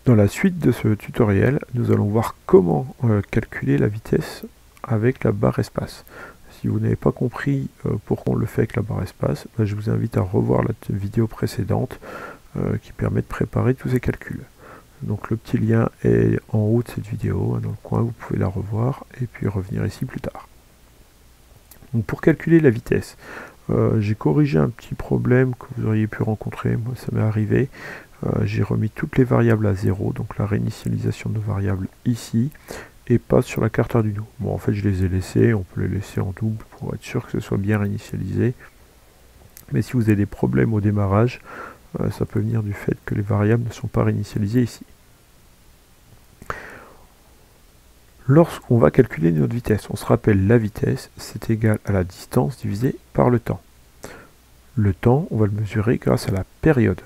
Dans la suite de ce tutoriel, nous allons voir comment calculer la vitesse avec la barre espace. Si vous n'avez pas compris pourquoi on le fait avec la barre espace, je vous invite à revoir la vidéo précédente qui permet de préparer tous ces calculs. Donc le petit lien est en haut de cette vidéo, dans le coin, vous pouvez la revoir et puis revenir ici plus tard. Donc pour calculer la vitesse, j'ai corrigé un petit problème que vous auriez pu rencontrer, moi ça m'est arrivé. J'ai remis toutes les variables à 0, donc la réinitialisation de variables ici, et pas sur la carte Arduino. Bon, en fait, je les ai laissées, on peut les laisser en double pour être sûr que ce soit bien réinitialisé. Mais si vous avez des problèmes au démarrage, ça peut venir du fait que les variables ne sont pas réinitialisées ici. Lorsqu'on va calculer notre vitesse, on se rappelle la vitesse, c'est égal à la distance divisée par le temps. Le temps, on va le mesurer grâce à la période.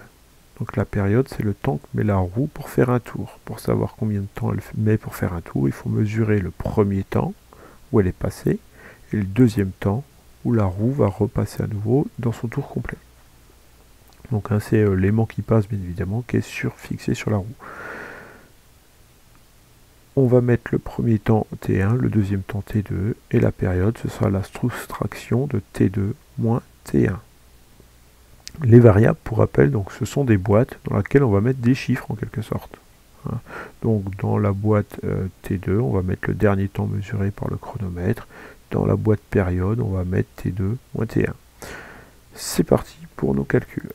Donc la période, c'est le temps que met la roue pour faire un tour. Pour savoir combien de temps elle met pour faire un tour, il faut mesurer le premier temps où elle est passée et le deuxième temps où la roue va repasser à nouveau dans son tour complet. Donc c'est l'aimant qui passe, bien évidemment, qui est fixé sur la roue. On va mettre le premier temps T1, le deuxième temps T2, et la période, ce sera la soustraction de T2 moins T1. Les variables, pour rappel, donc, ce sont des boîtes dans lesquelles on va mettre des chiffres en quelque sorte. Donc dans la boîte T2, on va mettre le dernier temps mesuré par le chronomètre. Dans la boîte période, on va mettre T2 moins T1. C'est parti pour nos calculs.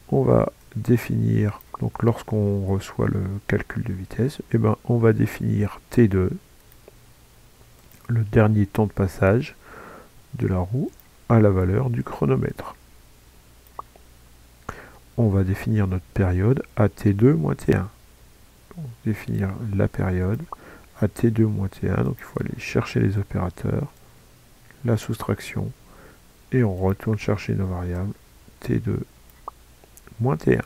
On va définir, donc lorsqu'on reçoit le calcul de vitesse, on va définir T2, le dernier temps de passage de la roue à la valeur du chronomètre. On va définir notre période à T2 moins T1. Donc, définir la période à T2 moins T1, donc il faut aller chercher les opérateurs, la soustraction, et on retourne chercher nos variables T2 moins T1.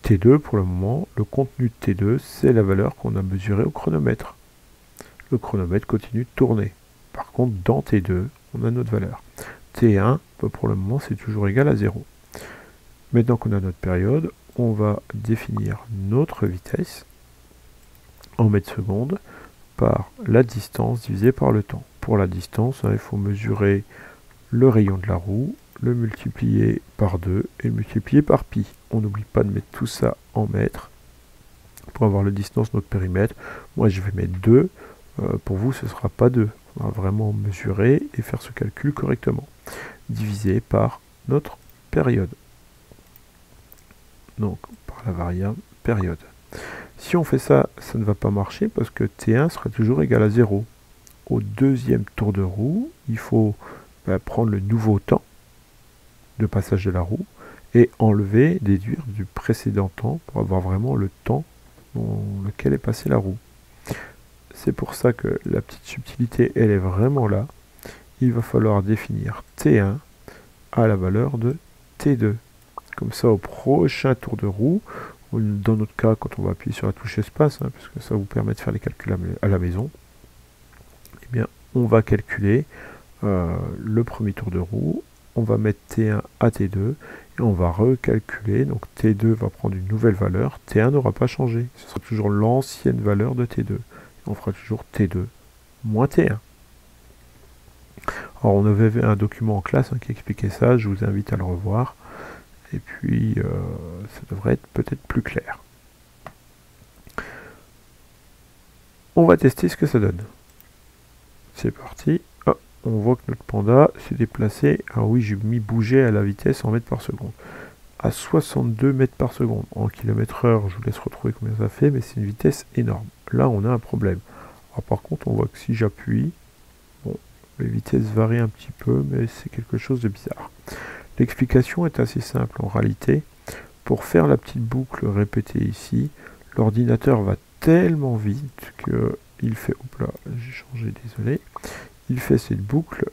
T2, pour le moment, le contenu de T2, c'est la valeur qu'on a mesurée au chronomètre. Le chronomètre continue de tourner. Par contre, dans T2, on a notre valeur. T1, pour le moment, c'est toujours égal à 0. Maintenant qu'on a notre période, on va définir notre vitesse en mètres secondes par la distance divisée par le temps. Pour la distance, il faut mesurer le rayon de la roue, le multiplier par 2 et le multiplier par pi. On n'oublie pas de mettre tout ça en mètres pour avoir la distance de notre périmètre. Moi, je vais mettre 2. Pour vous, ce ne sera pas 2. On va vraiment mesurer et faire ce calcul correctement. Divisé par notre période. Donc, par la variable période. Si on fait ça, ça ne va pas marcher parce que T1 sera toujours égal à 0. Au deuxième tour de roue, il faut prendre le nouveau temps de passage de la roue et enlever, déduire du précédent temps pour avoir vraiment le temps dans lequel est passée la roue. C'est pour ça que la petite subtilité, elle est vraiment là. Il va falloir définir T1 à la valeur de T2. Comme ça, au prochain tour de roue, dans notre cas, quand on va appuyer sur la touche espace, parce que ça vous permet de faire les calculs à la maison, eh bien, on va calculer le premier tour de roue, on va mettre T1 à T2, et on va recalculer, donc T2 va prendre une nouvelle valeur, T1 n'aura pas changé, ce sera toujours l'ancienne valeur de T2. On fera toujours T2 moins T1. Alors on avait un document en classe qui expliquait ça, je vous invite à le revoir, et puis ça devrait être peut-être plus clair. On va tester ce que ça donne. C'est parti. Oh, on voit que notre panda s'est déplacé. Alors oui, j'ai mis bouger à la vitesse en mètres par seconde. À 62 mètres par seconde. En km/h, je vous laisse retrouver combien ça fait, mais c'est une vitesse énorme. Là, on a un problème. Alors, par contre, on voit que si j'appuie, bon, les vitesses varient un petit peu, mais c'est quelque chose de bizarre. L'explication est assez simple en réalité. Pour faire la petite boucle répétée ici, l'ordinateur va tellement vite qu'il fait, hop là, j'ai changé, désolé, il fait cette boucle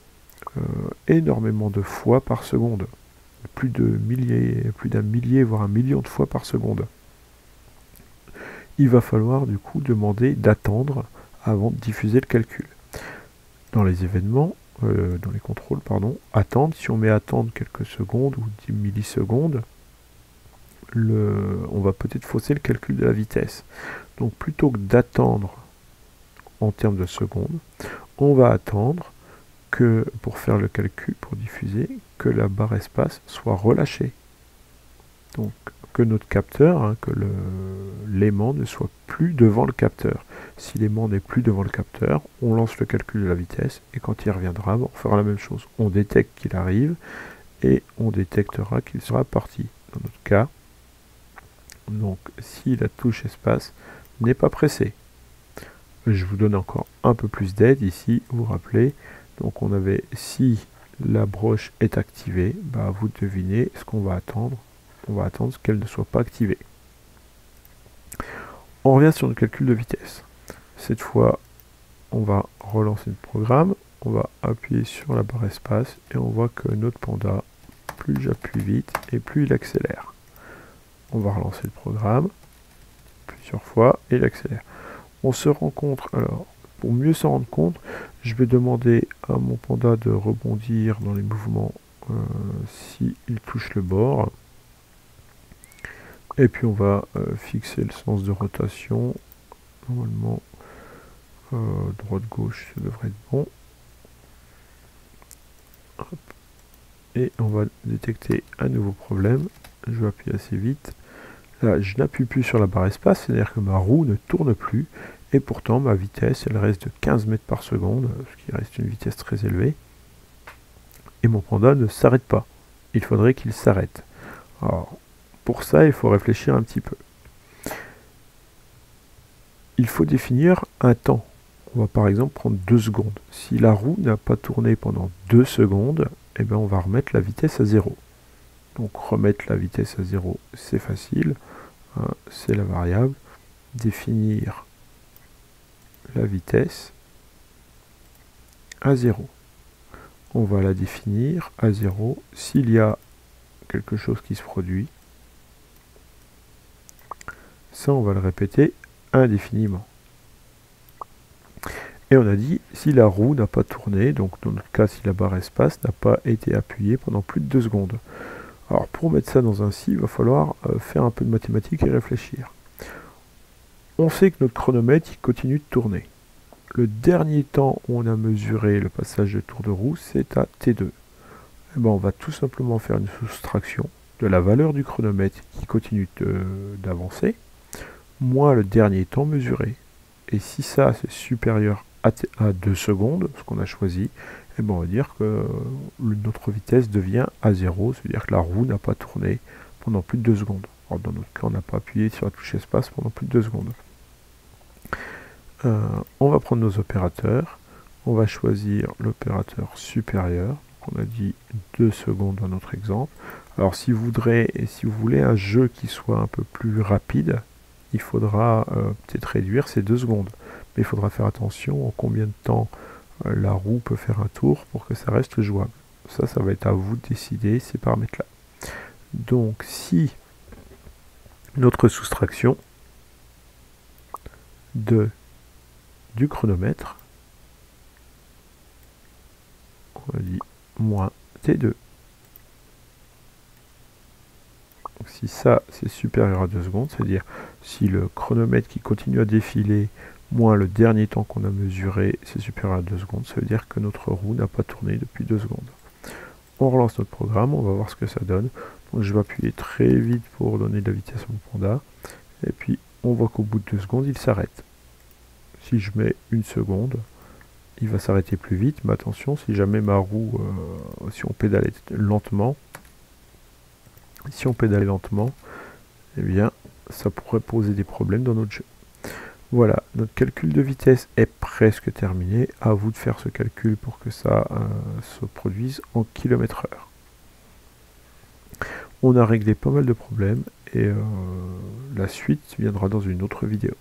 énormément de fois par seconde. Plus d'un millier, voire un million de fois par seconde. Il va falloir du coup demander d'attendre avant de diffuser le calcul. Dans les événements, dans les contrôles, pardon, attendre, si on met attendre quelques secondes ou 10 millisecondes, on va peut-être fausser le calcul de la vitesse. Donc plutôt que d'attendre en termes de secondes, on va attendre que, pour faire le calcul, pour diffuser, que la barre espace soit relâchée. Donc que notre capteur, hein, que l'aimant ne soit plus devant le capteur. Si l'aimant n'est plus devant le capteur, on lance le calcul de la vitesse, et quand il reviendra, on fera la même chose. On détecte qu'il arrive, et on détectera qu'il sera parti. Dans notre cas, donc si la touche espace n'est pas pressée. Je vous donne encore un peu plus d'aide ici, vous vous rappelez. Donc on avait, si la broche est activée, bah vous devinez ce qu'on va attendre. On va attendre qu'elle ne soit pas activée. On revient sur le calcul de vitesse. Cette fois, on va relancer le programme. On va appuyer sur la barre espace et on voit que notre panda, plus j'appuie vite et plus il accélère. On va relancer le programme plusieurs fois et il accélère. On se rend compte, alors pour mieux s'en rendre compte, je vais demander à mon panda de rebondir dans les mouvements s'il touche le bord. Et puis on va fixer le sens de rotation. Normalement, droite-gauche, ça devrait être bon. Hop. Et on va détecter un nouveau problème. Je vais appuyer assez vite. Là, je n'appuie plus sur la barre espace, c'est-à-dire que ma roue ne tourne plus. Et pourtant, ma vitesse, elle reste de 15 mètres par seconde, ce qui reste une vitesse très élevée. Et mon panda ne s'arrête pas. Il faudrait qu'il s'arrête. Alors, pour ça, il faut réfléchir un petit peu. Il faut définir un temps. On va par exemple prendre 2 secondes. Si la roue n'a pas tourné pendant 2 secondes, eh bien on va remettre la vitesse à 0. Donc remettre la vitesse à 0, c'est facile. Hein, c'est la variable. Définir la vitesse à 0. On va la définir à 0 s'il y a quelque chose qui se produit. Ça, on va le répéter indéfiniment. Et on a dit, si la roue n'a pas tourné, donc dans notre cas, si la barre espace n'a pas été appuyée pendant plus de 2 secondes. Alors, pour mettre ça dans un si, il va falloir faire un peu de mathématiques et réfléchir. On sait que notre chronomètre, il continue de tourner. Le dernier temps où on a mesuré le passage de tour de roue, c'est à T2. Et ben, on va tout simplement faire une soustraction de la valeur du chronomètre qui continue d'avancer, moins le dernier temps mesuré. Et si ça c'est supérieur à 2 secondes, ce qu'on a choisi, et ben on va dire que notre vitesse devient à 0, c'est-à-dire que la roue n'a pas tourné pendant plus de 2 secondes. Alors dans notre cas, on n'a pas appuyé sur la touche espace pendant plus de 2 secondes. On va prendre nos opérateurs, on va choisir l'opérateur supérieur, on a dit 2 secondes dans notre exemple. Alors si vous voulez un jeu qui soit un peu plus rapide, il faudra peut-être réduire ces 2 secondes. Mais il faudra faire attention en combien de temps la roue peut faire un tour pour que ça reste jouable. Ça va être à vous de décider ces paramètres-là. Donc si notre soustraction du chronomètre, on a dit moins T2. Donc si ça c'est supérieur à 2 secondes, c'est-à-dire si le chronomètre qui continue à défiler moins le dernier temps qu'on a mesuré, c'est supérieur à 2 secondes, ça veut dire que notre roue n'a pas tourné depuis 2 secondes. On relance notre programme, on va voir ce que ça donne. Donc je vais appuyer très vite pour donner de la vitesse à mon panda. Et puis on voit qu'au bout de 2 secondes, il s'arrête. Si je mets 1 seconde, il va s'arrêter plus vite. Mais attention, si jamais ma roue, si on pédalait lentement, eh bien ça pourrait poser des problèmes dans notre jeu. Voilà, notre calcul de vitesse est presque terminé. À vous de faire ce calcul pour que ça se produise en km/h. On a réglé pas mal de problèmes et la suite viendra dans une autre vidéo.